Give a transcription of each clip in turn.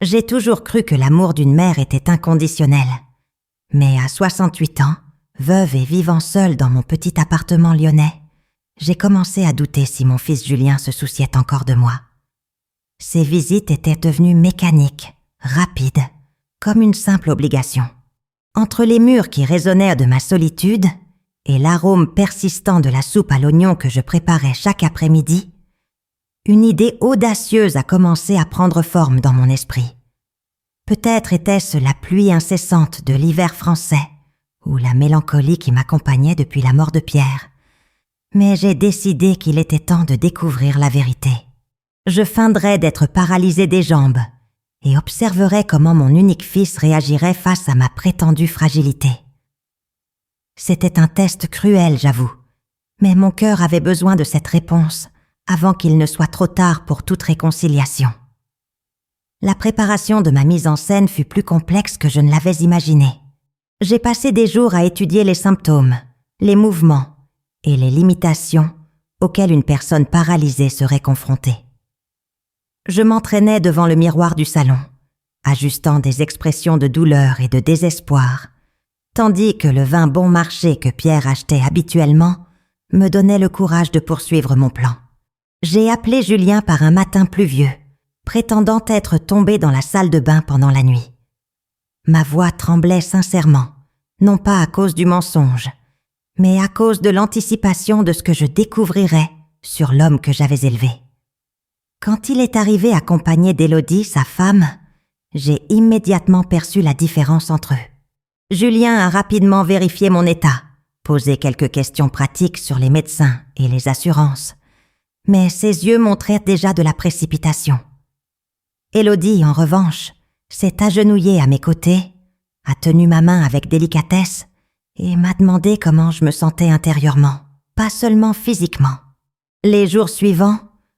J'ai toujours cru que l'amour d'une mère était inconditionnel. Mais à 68 ans, veuve et vivant seule dans mon petit appartement lyonnais, j'ai commencé à douter si mon fils Julien se souciait encore de moi. Ses visites étaient devenues mécaniques, rapides, comme une simple obligation. Entre les murs qui résonnaient de ma solitude et l'arôme persistant de la soupe à l'oignon que je préparais chaque après-midi, une idée audacieuse a commencé à prendre forme dans mon esprit. Peut-être était-ce la pluie incessante de l'hiver français ou la mélancolie qui m'accompagnait depuis la mort de Pierre. Mais j'ai décidé qu'il était temps de découvrir la vérité. Je feindrais d'être paralysée des jambes et observerais comment mon unique fils réagirait face à ma prétendue fragilité. C'était un test cruel, j'avoue, mais mon cœur avait besoin de cette réponse avant qu'il ne soit trop tard pour toute réconciliation. La préparation de ma mise en scène fut plus complexe que je ne l'avais imaginé. J'ai passé des jours à étudier les symptômes, les mouvements et les limitations auxquelles une personne paralysée serait confrontée. Je m'entraînais devant le miroir du salon, ajustant des expressions de douleur et de désespoir, tandis que le vin bon marché que Pierre achetait habituellement me donnait le courage de poursuivre mon plan. J'ai appelé Julien par un matin pluvieux, prétendant être tombé dans la salle de bain pendant la nuit. Ma voix tremblait sincèrement, non pas à cause du mensonge, mais à cause de l'anticipation de ce que je découvrirais sur l'homme que j'avais élevé. Quand il est arrivé accompagné d'Élodie, sa femme, j'ai immédiatement perçu la différence entre eux. Julien a rapidement vérifié mon état, posé quelques questions pratiques sur les médecins et les assurances, mais ses yeux montraient déjà de la précipitation. Élodie, en revanche, s'est agenouillée à mes côtés, a tenu ma main avec délicatesse et m'a demandé comment je me sentais intérieurement, pas seulement physiquement. Les jours suivants,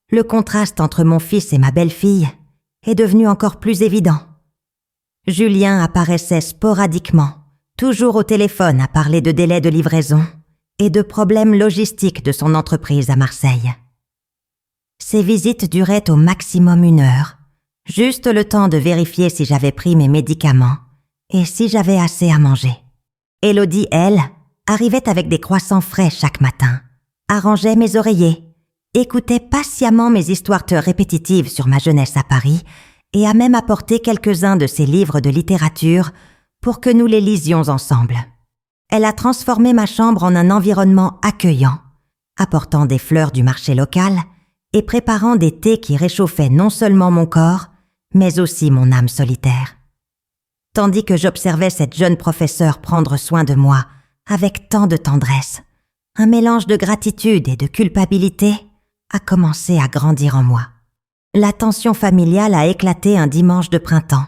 le contraste entre mon fils et ma belle-fille est devenu encore plus évident. Julien apparaissait sporadiquement, toujours au téléphone à parler de délais de livraison et de problèmes logistiques de son entreprise à Marseille. Ces visites duraient au maximum 1 heure, juste le temps de vérifier si j'avais pris mes médicaments et si j'avais assez à manger. Élodie, elle, arrivait avec des croissants frais chaque matin, arrangeait mes oreillers, écoutait patiemment mes histoires répétitives sur ma jeunesse à Paris et a même apporté quelques-uns de ses livres de littérature pour que nous les lisions ensemble. Elle a transformé ma chambre en un environnement accueillant, apportant des fleurs du marché local et préparant des thés qui réchauffaient non seulement mon corps, mais aussi mon âme solitaire. Tandis que j'observais cette jeune professeure prendre soin de moi avec tant de tendresse, un mélange de gratitude et de culpabilité a commencé à grandir en moi. La tension familiale a éclaté un dimanche de printemps,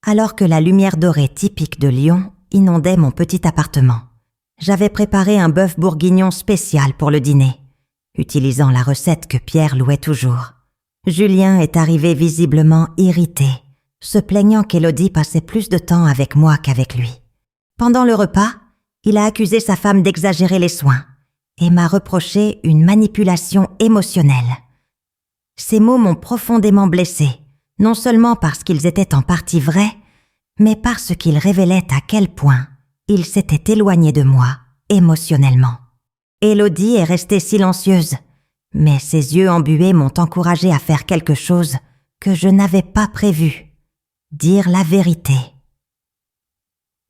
alors que la lumière dorée typique de Lyon inondait mon petit appartement. J'avais préparé un bœuf bourguignon spécial pour le dîner, utilisant la recette que Pierre louait toujours. Julien est arrivé visiblement irrité, se plaignant qu'Élodie passait plus de temps avec moi qu'avec lui. Pendant le repas, il a accusé sa femme d'exagérer les soins et m'a reproché une manipulation émotionnelle. Ces mots m'ont profondément blessée, non seulement parce qu'ils étaient en partie vrais, mais parce qu'ils révélaient à quel point il s'était éloigné de moi émotionnellement. Élodie est restée silencieuse, mais ses yeux embués m'ont encouragée à faire quelque chose que je n'avais pas prévu, dire la vérité.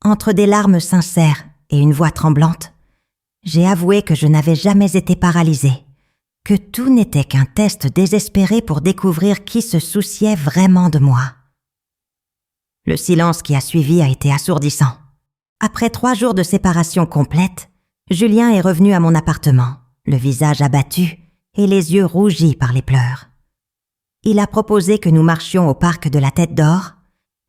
Entre des larmes sincères et une voix tremblante, j'ai avoué que je n'avais jamais été paralysée, que tout n'était qu'un test désespéré pour découvrir qui se souciait vraiment de moi. Le silence qui a suivi a été assourdissant. Après 3 jours de séparation complète, Julien est revenu à mon appartement, le visage abattu et les yeux rougis par les pleurs. Il a proposé que nous marchions au parc de la Tête d'Or,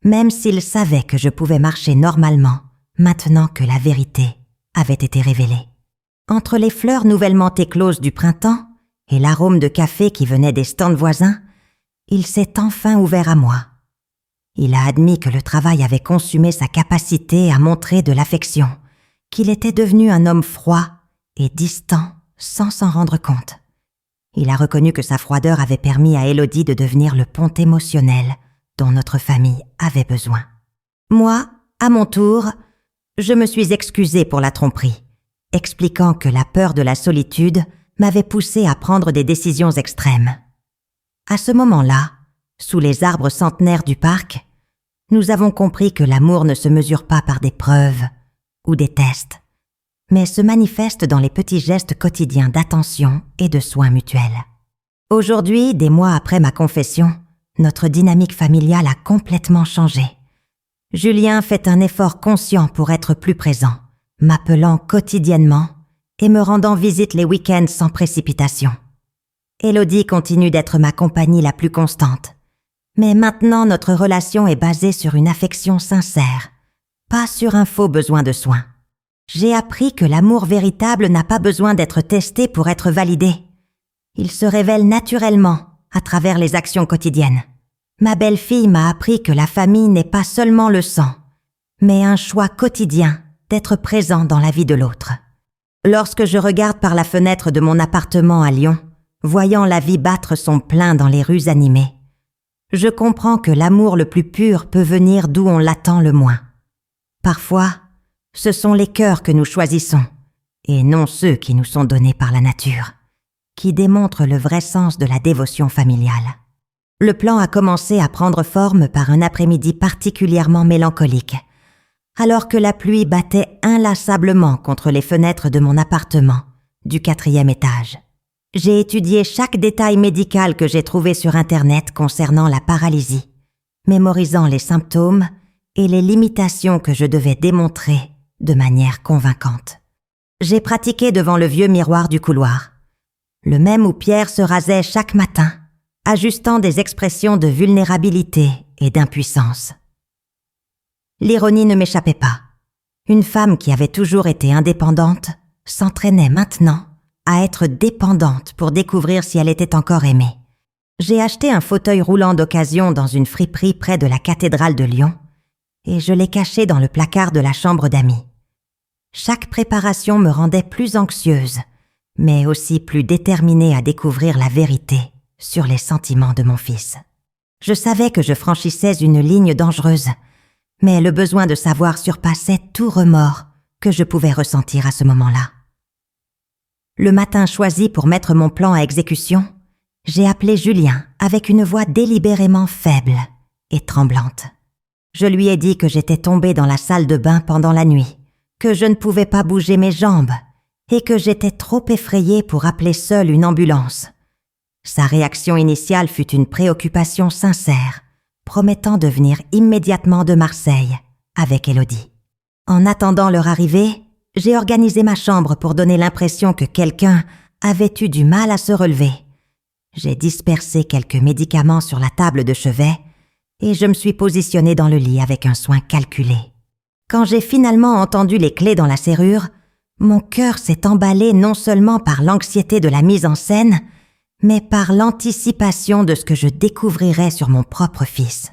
même s'il savait que je pouvais marcher normalement, maintenant que la vérité avait été révélée. Entre les fleurs nouvellement écloses du printemps et l'arôme de café qui venait des stands voisins, il s'est enfin ouvert à moi. Il a admis que le travail avait consumé sa capacité à montrer de l'affection, qu'il était devenu un homme froid et distant sans s'en rendre compte. Il a reconnu que sa froideur avait permis à Élodie de devenir le pont émotionnel dont notre famille avait besoin. Moi, à mon tour, je me suis excusée pour la tromperie, expliquant que la peur de la solitude m'avait poussée à prendre des décisions extrêmes. À ce moment-là, sous les arbres centenaires du parc, nous avons compris que l'amour ne se mesure pas par des preuves ou des tests, mais se manifeste dans les petits gestes quotidiens d'attention et de soins mutuels. Aujourd'hui, des mois après ma confession, notre dynamique familiale a complètement changé. Julien fait un effort conscient pour être plus présent, m'appelant quotidiennement et me rendant visite les week-ends sans précipitation. Élodie continue d'être ma compagnie la plus constante. Mais maintenant, notre relation est basée sur une affection sincère, pas sur un faux besoin de soins. J'ai appris que l'amour véritable n'a pas besoin d'être testé pour être validé. Il se révèle naturellement à travers les actions quotidiennes. Ma belle-fille m'a appris que la famille n'est pas seulement le sang, mais un choix quotidien d'être présent dans la vie de l'autre. Lorsque je regarde par la fenêtre de mon appartement à Lyon, voyant la vie battre son plein dans les rues animées, je comprends que l'amour le plus pur peut venir d'où on l'attend le moins. Parfois, ce sont les cœurs que nous choisissons, et non ceux qui nous sont donnés par la nature, qui démontrent le vrai sens de la dévotion familiale. Le plan a commencé à prendre forme par un après-midi particulièrement mélancolique, alors que la pluie battait inlassablement contre les fenêtres de mon appartement, du 4e étage. J'ai étudié chaque détail médical que j'ai trouvé sur Internet concernant la paralysie, mémorisant les symptômes et les limitations que je devais démontrer de manière convaincante. J'ai pratiqué devant le vieux miroir du couloir, le même où Pierre se rasait chaque matin, ajustant des expressions de vulnérabilité et d'impuissance. L'ironie ne m'échappait pas. Une femme qui avait toujours été indépendante s'entraînait maintenant à être dépendante pour découvrir si elle était encore aimée. J'ai acheté un fauteuil roulant d'occasion dans une friperie près de la cathédrale de Lyon et je l'ai caché dans le placard de la chambre d'amis. Chaque préparation me rendait plus anxieuse, mais aussi plus déterminée à découvrir la vérité sur les sentiments de mon fils. Je savais que je franchissais une ligne dangereuse, mais le besoin de savoir surpassait tout remords que je pouvais ressentir à ce moment-là. Le matin choisi pour mettre mon plan à exécution, j'ai appelé Julien avec une voix délibérément faible et tremblante. Je lui ai dit que j'étais tombée dans la salle de bain pendant la nuit, que je ne pouvais pas bouger mes jambes et que j'étais trop effrayée pour appeler seule une ambulance. Sa réaction initiale fut une préoccupation sincère, promettant de venir immédiatement de Marseille avec Élodie. En attendant leur arrivée, j'ai organisé ma chambre pour donner l'impression que quelqu'un avait eu du mal à se relever. J'ai dispersé quelques médicaments sur la table de chevet et je me suis positionnée dans le lit avec un soin calculé. Quand j'ai finalement entendu les clés dans la serrure, mon cœur s'est emballé non seulement par l'anxiété de la mise en scène, mais par l'anticipation de ce que je découvrirais sur mon propre fils.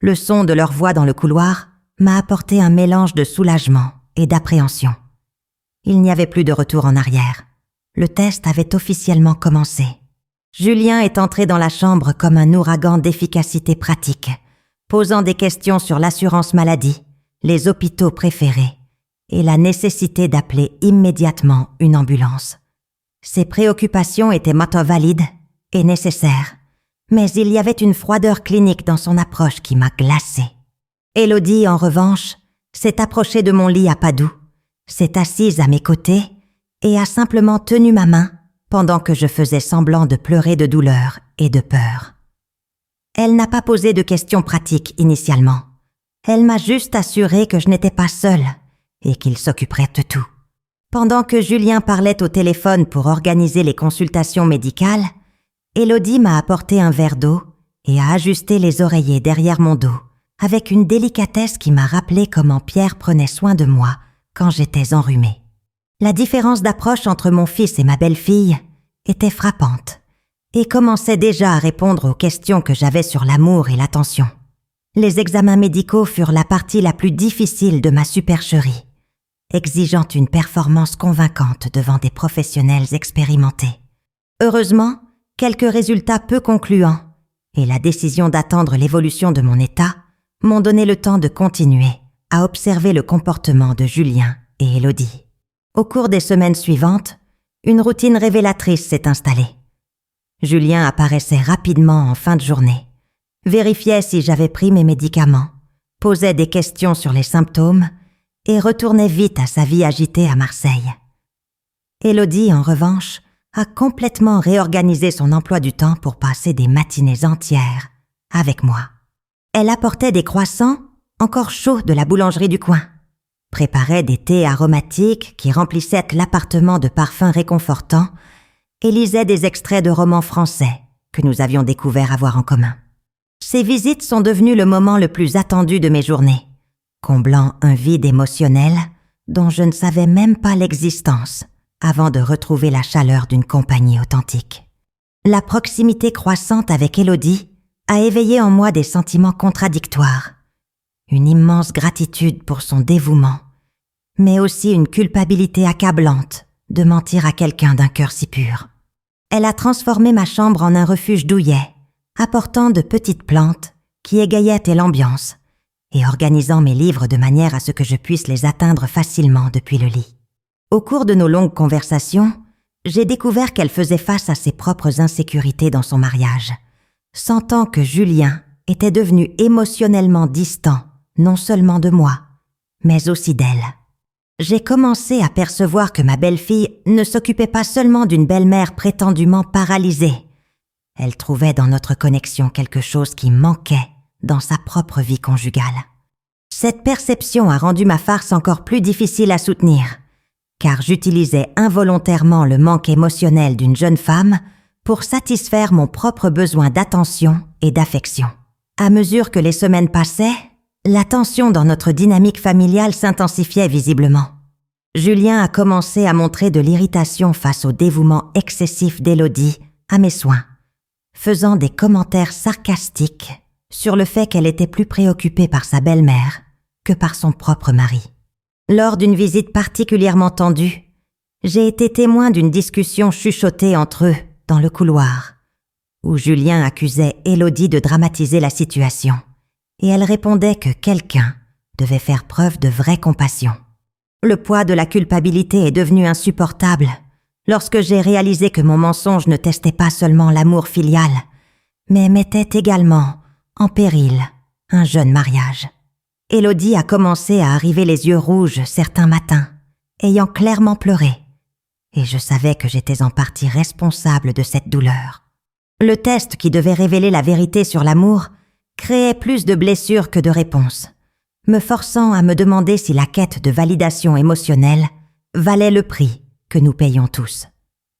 Le son de leur voix dans le couloir m'a apporté un mélange de soulagement et d'appréhension. Il n'y avait plus de retour en arrière. Le test avait officiellement commencé. Julien est entré dans la chambre comme un ouragan d'efficacité pratique, posant des questions sur l'assurance maladie, les hôpitaux préférés et la nécessité d'appeler immédiatement une ambulance. Ces préoccupations étaient valides et nécessaires, mais il y avait une froideur clinique dans son approche qui m'a glacée. Élodie, en revanche, s'est approchée de mon lit à pas doux, s'est assise à mes côtés et a simplement tenu ma main pendant que je faisais semblant de pleurer de douleur et de peur. Elle n'a pas posé de questions pratiques initialement. Elle m'a juste assuré que je n'étais pas seule et qu'il s'occuperait de tout. Pendant que Julien parlait au téléphone pour organiser les consultations médicales, Élodie m'a apporté un verre d'eau et a ajusté les oreillers derrière mon dos, avec une délicatesse qui m'a rappelé comment Pierre prenait soin de moi quand j'étais enrhumée. La différence d'approche entre mon fils et ma belle-fille était frappante et commençait déjà à répondre aux questions que j'avais sur l'amour et l'attention. Les examens médicaux furent la partie la plus difficile de ma supercherie, exigeant une performance convaincante devant des professionnels expérimentés. Heureusement, quelques résultats peu concluants et la décision d'attendre l'évolution de mon état m'ont donné le temps de continuer à observer le comportement de Julien et Élodie. Au cours des semaines suivantes, une routine révélatrice s'est installée. Julien apparaissait rapidement en fin de journée, vérifiait si j'avais pris mes médicaments, posait des questions sur les symptômes et retournait vite à sa vie agitée à Marseille. Élodie, en revanche, a complètement réorganisé son emploi du temps pour passer des matinées entières avec moi. Elle apportait des croissants encore chauds de la boulangerie du coin, préparait des thés aromatiques qui remplissaient l'appartement de parfums réconfortants et lisait des extraits de romans français que nous avions découvert avoir en commun. Ces visites sont devenues le moment le plus attendu de mes journées, comblant un vide émotionnel dont je ne savais même pas l'existence avant de retrouver la chaleur d'une compagnie authentique. La proximité croissante avec Élodie a éveillé en moi des sentiments contradictoires, une immense gratitude pour son dévouement, mais aussi une culpabilité accablante de mentir à quelqu'un d'un cœur si pur. Elle a transformé ma chambre en un refuge douillet, apportant de petites plantes qui égaillaient l'ambiance et organisant mes livres de manière à ce que je puisse les atteindre facilement depuis le lit. Au cours de nos longues conversations, j'ai découvert qu'elle faisait face à ses propres insécurités dans son mariage, sentant que Julien était devenu émotionnellement distant, non seulement de moi, mais aussi d'elle. J'ai commencé à percevoir que ma belle-fille ne s'occupait pas seulement d'une belle-mère prétendument paralysée. Elle trouvait dans notre connexion quelque chose qui manquait dans sa propre vie conjugale. Cette perception a rendu ma farce encore plus difficile à soutenir, car j'utilisais involontairement le manque émotionnel d'une jeune femme pour satisfaire mon propre besoin d'attention et d'affection. À mesure que les semaines passaient, la tension dans notre dynamique familiale s'intensifiait visiblement. Julien a commencé à montrer de l'irritation face au dévouement excessif d'Élodie à mes soins, faisant des commentaires sarcastiques sur le fait qu'elle était plus préoccupée par sa belle-mère que par son propre mari. Lors d'une visite particulièrement tendue, j'ai été témoin d'une discussion chuchotée entre eux dans le couloir, où Julien accusait Élodie de dramatiser la situation, et elle répondait que quelqu'un devait faire preuve de vraie compassion. Le poids de la culpabilité est devenu insupportable lorsque j'ai réalisé que mon mensonge ne testait pas seulement l'amour filial, mais mettait également en péril un jeune mariage. Élodie a commencé à arriver les yeux rouges certains matins, ayant clairement pleuré, et je savais que j'étais en partie responsable de cette douleur. Le test qui devait révéler la vérité sur l'amour créait plus de blessures que de réponses, me forçant à me demander si la quête de validation émotionnelle valait le prix que nous payons tous.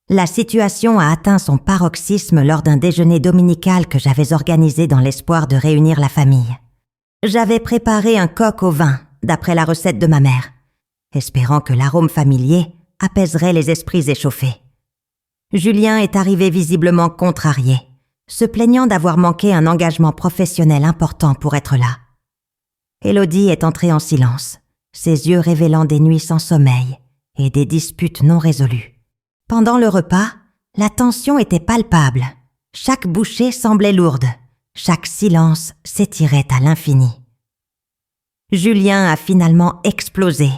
La situation a atteint son paroxysme lors d'un déjeuner dominical que j'avais organisé dans l'espoir de réunir la famille. J'avais préparé un coq au vin, d'après la recette de ma mère, espérant que l'arôme familier apaiserait les esprits échauffés. Julien est arrivé visiblement contrarié, se plaignant d'avoir manqué un engagement professionnel important pour être là. Élodie est entrée en silence, ses yeux révélant des nuits sans sommeil et des disputes non résolues. Pendant le repas, la tension était palpable. Chaque bouchée semblait lourde. Chaque silence s'étirait à l'infini. Julien a finalement explosé,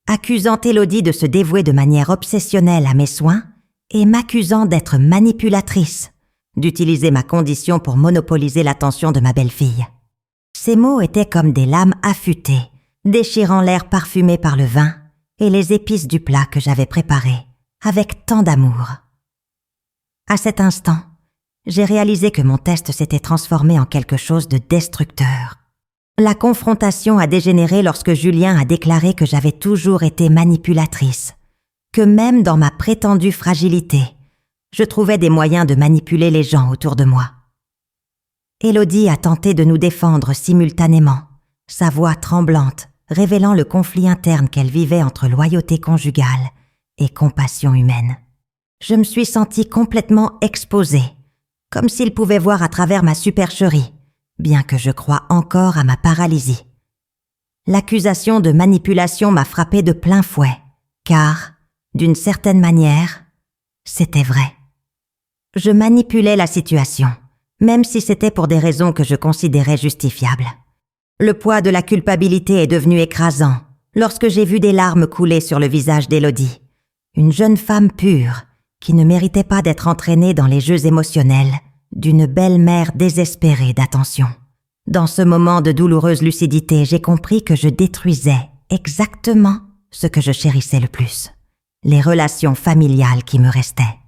accusant Élodie de se dévouer de manière obsessionnelle à mes soins et m'accusant d'être manipulatrice, d'utiliser ma condition pour monopoliser l'attention de ma belle-fille. Ces mots étaient comme des lames affûtées, déchirant l'air parfumé par le vin et les épices du plat que j'avais préparé avec tant d'amour. À cet instant, j'ai réalisé que mon test s'était transformé en quelque chose de destructeur. La confrontation a dégénéré lorsque Julien a déclaré que j'avais toujours été manipulatrice, que même dans ma prétendue fragilité, je trouvais des moyens de manipuler les gens autour de moi. Élodie a tenté de nous défendre simultanément, sa voix tremblante, révélant le conflit interne qu'elle vivait entre loyauté conjugale et compassion humaine. Je me suis sentie complètement exposée, comme s'il pouvait voir à travers ma supercherie, bien que je croie encore à ma paralysie. L'accusation de manipulation m'a frappée de plein fouet, car, d'une certaine manière, c'était vrai. Je manipulais la situation, même si c'était pour des raisons que je considérais justifiables. Le poids de la culpabilité est devenu écrasant lorsque j'ai vu des larmes couler sur le visage d'Élodie, une jeune femme pure qui ne méritait pas d'être entraînée dans les jeux émotionnels d'une belle-mère désespérée d'attention. Dans ce moment de douloureuse lucidité, j'ai compris que je détruisais exactement ce que je chérissais le plus, les relations familiales qui me restaient.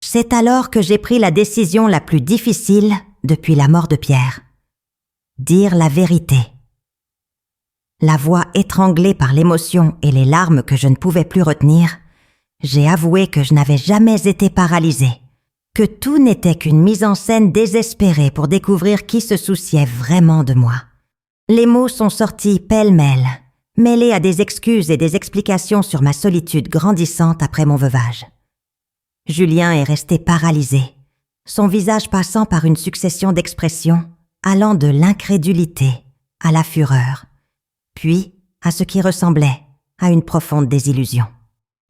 C'est alors que j'ai pris la décision la plus difficile depuis la mort de Pierre. Dire la vérité. La voix étranglée par l'émotion et les larmes que je ne pouvais plus retenir, j'ai avoué que je n'avais jamais été paralysée, que tout n'était qu'une mise en scène désespérée pour découvrir qui se souciait vraiment de moi. Les mots sont sortis pêle-mêle, mêlés à des excuses et des explications sur ma solitude grandissante après mon veuvage. Julien est resté paralysé, son visage passant par une succession d'expressions allant de l'incrédulité à la fureur, puis à ce qui ressemblait à une profonde désillusion.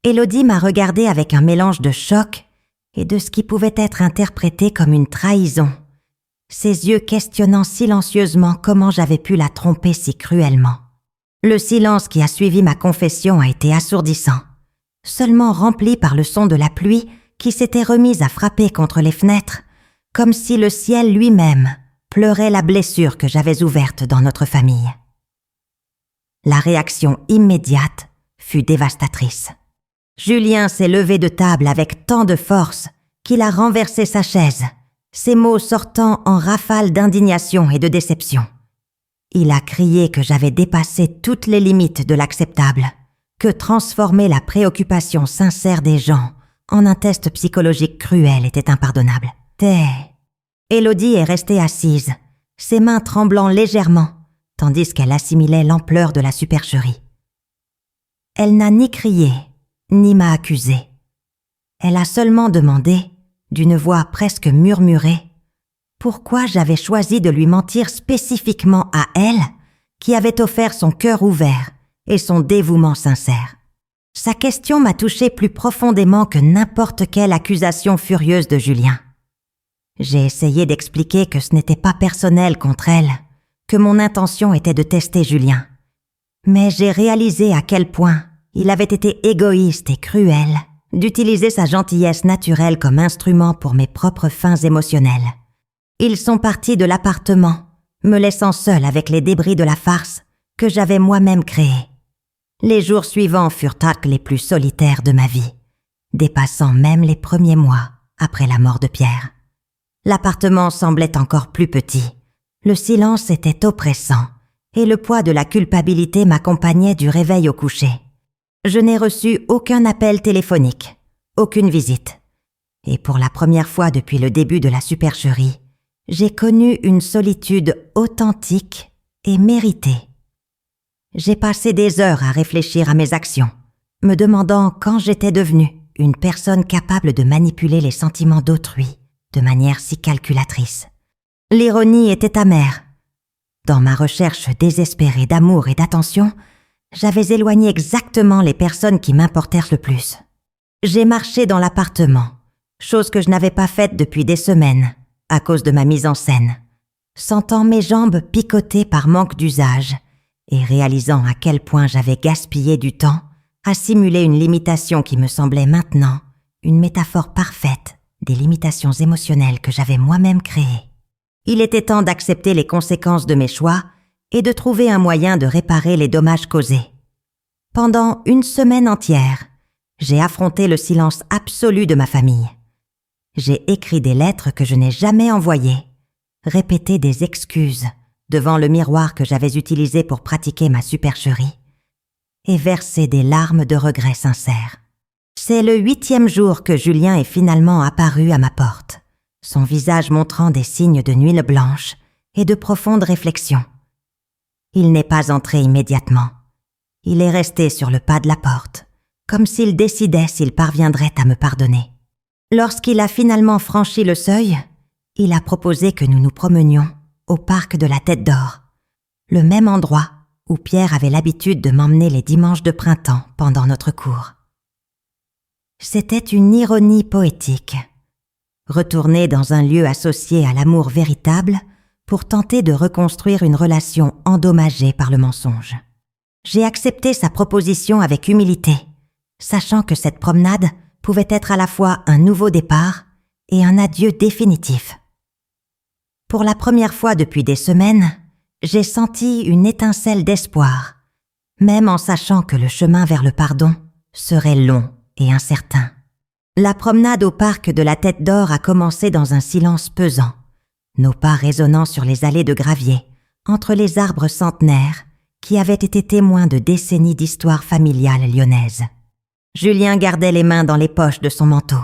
Élodie m'a regardée avec un mélange de choc et de ce qui pouvait être interprété comme une trahison, ses yeux questionnant silencieusement comment j'avais pu la tromper si cruellement. Le silence qui a suivi ma confession a été assourdissant, seulement rempli par le son de la pluie qui s'était remise à frapper contre les fenêtres, comme si le ciel lui-même pleurait la blessure que j'avais ouverte dans notre famille. La réaction immédiate fut dévastatrice. Julien s'est levé de table avec tant de force qu'il a renversé sa chaise, ses mots sortant en rafales d'indignation et de déception. Il a crié que j'avais dépassé toutes les limites de l'acceptable, que transformer la préoccupation sincère des gens en un test psychologique cruel était impardonnable. Élodie est restée assise, ses mains tremblant légèrement, tandis qu'elle assimilait l'ampleur de la supercherie. Elle n'a ni crié, ni m'a accusée. Elle a seulement demandé, d'une voix presque murmurée, pourquoi j'avais choisi de lui mentir spécifiquement à elle, qui avait offert son cœur ouvert et son dévouement sincère. Sa question m'a touchée plus profondément que n'importe quelle accusation furieuse de Julien. J'ai essayé d'expliquer que ce n'était pas personnel contre elle, que mon intention était de tester Julien. Mais j'ai réalisé à quel point il avait été égoïste et cruel d'utiliser sa gentillesse naturelle comme instrument pour mes propres fins émotionnelles. Ils sont partis de l'appartement, me laissant seule avec les débris de la farce que j'avais moi-même créée. Les jours suivants furent les plus solitaires de ma vie, dépassant même les premiers mois après la mort de Pierre. L'appartement semblait encore plus petit. Le silence était oppressant et le poids de la culpabilité m'accompagnait du réveil au coucher. Je n'ai reçu aucun appel téléphonique, aucune visite. Et pour la première fois depuis le début de la supercherie, j'ai connu une solitude authentique et méritée. J'ai passé des heures à réfléchir à mes actions, me demandant quand j'étais devenue une personne capable de manipuler les sentiments d'autrui de manière si calculatrice. L'ironie était amère. Dans ma recherche désespérée d'amour et d'attention, j'avais éloigné exactement les personnes qui m'importèrent le plus. J'ai marché dans l'appartement, chose que je n'avais pas faite depuis des semaines, à cause de ma mise en scène, sentant mes jambes picoter par manque d'usage et réalisant à quel point j'avais gaspillé du temps à simuler une limitation qui me semblait maintenant une métaphore parfaite des limitations émotionnelles que j'avais moi-même créées. Il était temps d'accepter les conséquences de mes choix et de trouver un moyen de réparer les dommages causés. Pendant une semaine entière, j'ai affronté le silence absolu de ma famille. J'ai écrit des lettres que je n'ai jamais envoyées, répété des excuses devant le miroir que j'avais utilisé pour pratiquer ma supercherie, et versé des larmes de regret sincères. C'est le 8e jour que Julien est finalement apparu à ma porte, son visage montrant des signes de nuit blanche et de profonde réflexion. Il n'est pas entré immédiatement. Il est resté sur le pas de la porte, comme s'il décidait s'il parviendrait à me pardonner. Lorsqu'il a finalement franchi le seuil, il a proposé que nous nous promenions au parc de la Tête d'Or, le même endroit où Pierre avait l'habitude de m'emmener les dimanches de printemps pendant notre cours. C'était une ironie poétique. retourner dans un lieu associé à l'amour véritable pour tenter de reconstruire une relation endommagée par le mensonge. J'ai accepté sa proposition avec humilité, sachant que cette promenade pouvait être à la fois un nouveau départ et un adieu définitif. Pour la première fois depuis des semaines, j'ai senti une étincelle d'espoir, même en sachant que le chemin vers le pardon serait long et incertain. La promenade au parc de la Tête d'Or a commencé dans un silence pesant, nos pas résonnant sur les allées de gravier, entre les arbres centenaires qui avaient été témoins de décennies d'histoire familiale lyonnaise. Julien gardait les mains dans les poches de son manteau,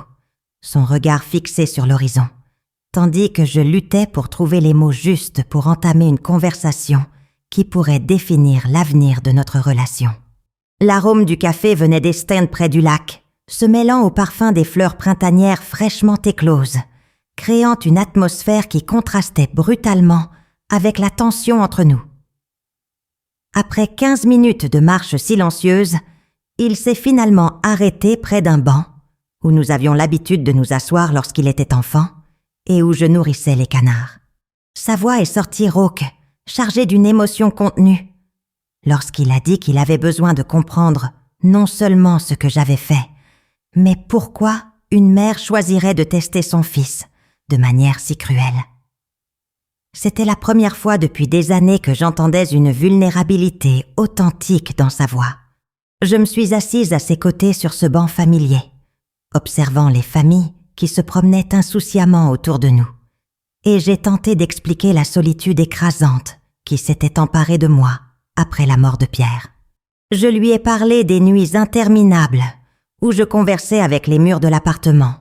son regard fixé sur l'horizon, tandis que je luttais pour trouver les mots justes pour entamer une conversation qui pourrait définir l'avenir de notre relation. L'arôme du café venait des stands près du lac, se mêlant au parfum des fleurs printanières fraîchement écloses, créant une atmosphère qui contrastait brutalement avec la tension entre nous. Après 15 minutes de marche silencieuse, il s'est finalement arrêté près d'un banc où nous avions l'habitude de nous asseoir lorsqu'il était enfant et où je nourrissais les canards. Sa voix est sortie rauque, chargée d'une émotion contenue, lorsqu'il a dit qu'il avait besoin de comprendre non seulement ce que j'avais fait, mais pourquoi une mère choisirait de tester son fils de manière si cruelle. C'était la première fois depuis des années que j'entendais une vulnérabilité authentique dans sa voix. Je me suis assise à ses côtés sur ce banc familier, observant les familles qui se promenaient insouciamment autour de nous, et j'ai tenté d'expliquer la solitude écrasante qui s'était emparée de moi après la mort de Pierre. Je lui ai parlé des nuits interminables où je conversais avec les murs de l'appartement,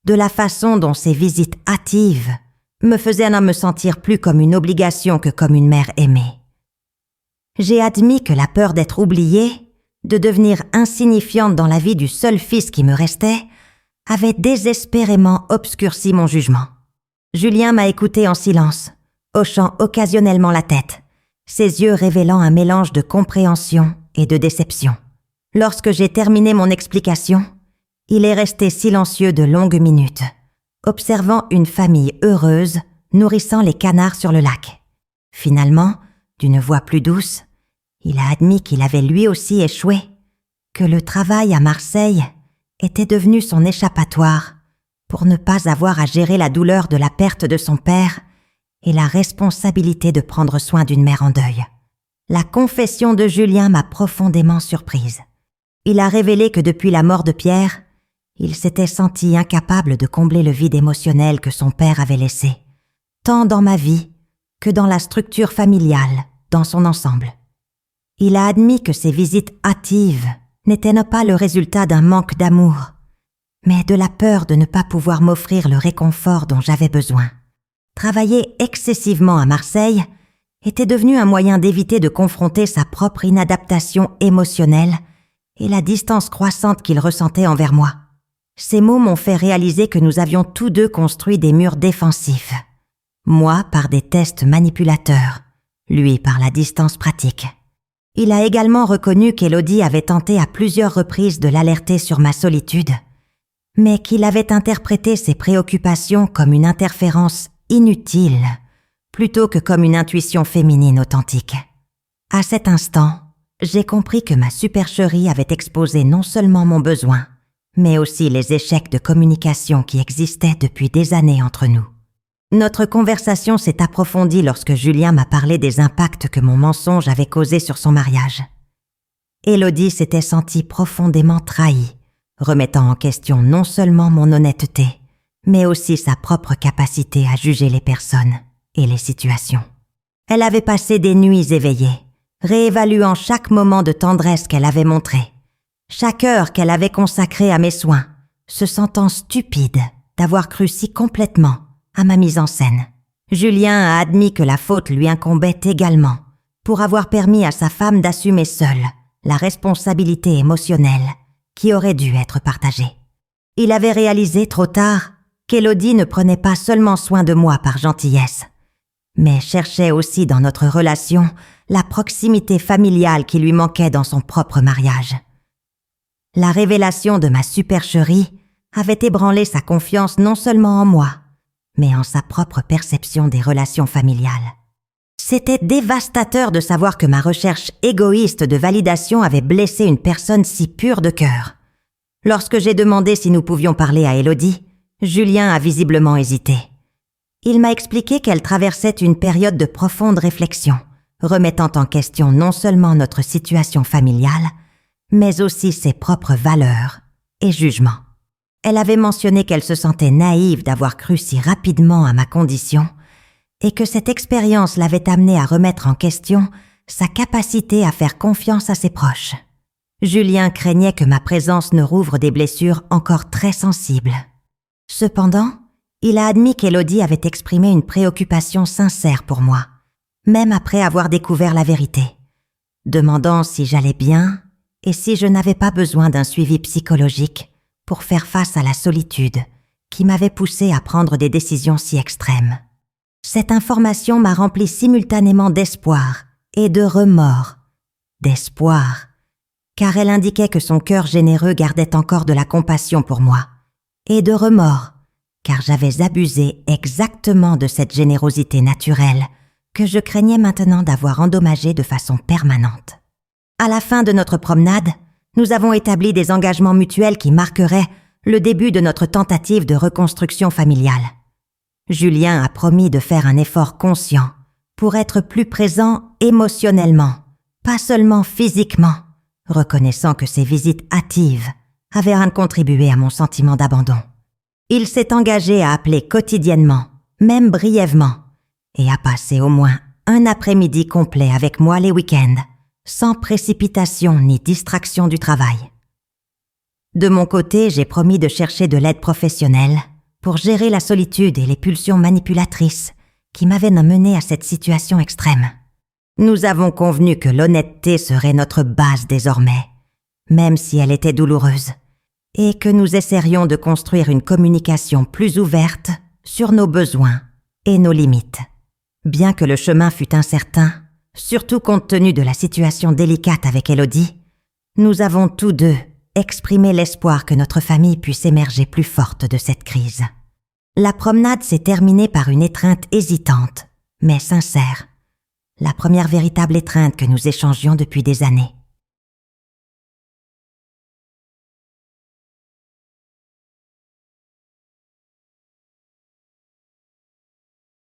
de la façon dont ces visites hâtives me faisaient ne me sentir plus comme une obligation que comme une mère aimée. J'ai admis que la peur d'être oubliée, de devenir insignifiante dans la vie du seul fils qui me restait, avait désespérément obscurci mon jugement. Julien m'a écouté en silence, hochant occasionnellement la tête, ses yeux révélant un mélange de compréhension et de déception. Lorsque j'ai terminé mon explication, il est resté silencieux de longues minutes, observant une famille heureuse nourrissant les canards sur le lac. Finalement, d'une voix plus douce, il a admis qu'il avait lui aussi échoué, que le travail à Marseille était devenu son échappatoire pour ne pas avoir à gérer la douleur de la perte de son père et la responsabilité de prendre soin d'une mère en deuil. La confession de Julien m'a profondément surprise. Il a révélé que depuis la mort de Pierre, il s'était senti incapable de combler le vide émotionnel que son père avait laissé, tant dans ma vie que dans la structure familiale, dans son ensemble. Il a admis que ces visites hâtives n'étaient pas le résultat d'un manque d'amour, mais de la peur de ne pas pouvoir m'offrir le réconfort dont j'avais besoin. Travailler excessivement à Marseille était devenu un moyen d'éviter de confronter sa propre inadaptation émotionnelle et la distance croissante qu'il ressentait envers moi. Ces mots m'ont fait réaliser que nous avions tous deux construit des murs défensifs. Moi par des tests manipulateurs, lui par la distance pratique. Il a également reconnu qu'Élodie avait tenté à plusieurs reprises de l'alerter sur ma solitude, mais qu'il avait interprété ses préoccupations comme une interférence inutile, plutôt que comme une intuition féminine authentique. À cet instant, j'ai compris que ma supercherie avait exposé non seulement mon besoin, mais aussi les échecs de communication qui existaient depuis des années entre nous. Notre conversation s'est approfondie lorsque Julien m'a parlé des impacts que mon mensonge avait causés sur son mariage. Élodie s'était sentie profondément trahie, remettant en question non seulement mon honnêteté, mais aussi sa propre capacité à juger les personnes et les situations. Elle avait passé des nuits éveillées, réévaluant chaque moment de tendresse qu'elle avait montré, chaque heure qu'elle avait consacrée à mes soins, se sentant stupide d'avoir cru si complètement à ma mise en scène. Julien a admis que la faute lui incombait également, pour avoir permis à sa femme d'assumer seule la responsabilité émotionnelle qui aurait dû être partagée. Il avait réalisé trop tard qu'Élodie ne prenait pas seulement soin de moi par gentillesse, mais cherchait aussi dans notre relation la proximité familiale qui lui manquait dans son propre mariage. La révélation de ma supercherie avait ébranlé sa confiance non seulement en moi, mais en sa propre perception des relations familiales. C'était dévastateur de savoir que ma recherche égoïste de validation avait blessé une personne si pure de cœur. Lorsque j'ai demandé si nous pouvions parler à Élodie, Julien a visiblement hésité. Il m'a expliqué qu'elle traversait une période de profonde réflexion, remettant en question non seulement notre situation familiale, mais aussi ses propres valeurs et jugements. Elle avait mentionné qu'elle se sentait naïve d'avoir cru si rapidement à ma condition et que cette expérience l'avait amenée à remettre en question sa capacité à faire confiance à ses proches. Julien craignait que ma présence ne rouvre des blessures encore très sensibles. Cependant, il a admis qu'Élodie avait exprimé une préoccupation sincère pour moi, même après avoir découvert la vérité, demandant si j'allais bien et si je n'avais pas besoin d'un suivi psychologique pour faire face à la solitude qui m'avait poussé à prendre des décisions si extrêmes. Cette information m'a rempli simultanément d'espoir et de remords. D'espoir, car elle indiquait que son cœur généreux gardait encore de la compassion pour moi, et de remords, car j'avais abusé exactement de cette générosité naturelle que je craignais maintenant d'avoir endommagée de façon permanente. À la fin de notre promenade, nous avons établi des engagements mutuels qui marqueraient le début de notre tentative de reconstruction familiale. Julien a promis de faire un effort conscient pour être plus présent émotionnellement, pas seulement physiquement, reconnaissant que ses visites hâtives avaient contribué à mon sentiment d'abandon. Il s'est engagé à appeler quotidiennement, même brièvement, et à passer au moins un après-midi complet avec moi les week-ends, sans précipitation ni distraction du travail. De mon côté, j'ai promis de chercher de l'aide professionnelle pour gérer la solitude et les pulsions manipulatrices qui m'avaient mené à cette situation extrême. Nous avons convenu que l'honnêteté serait notre base désormais, même si elle était douloureuse, et que nous essaierions de construire une communication plus ouverte sur nos besoins et nos limites. Bien que le chemin fût incertain, surtout compte tenu de la situation délicate avec Élodie, nous avons tous deux exprimé l'espoir que notre famille puisse émerger plus forte de cette crise. La promenade s'est terminée par une étreinte hésitante, mais sincère. La première véritable étreinte que nous échangions depuis des années.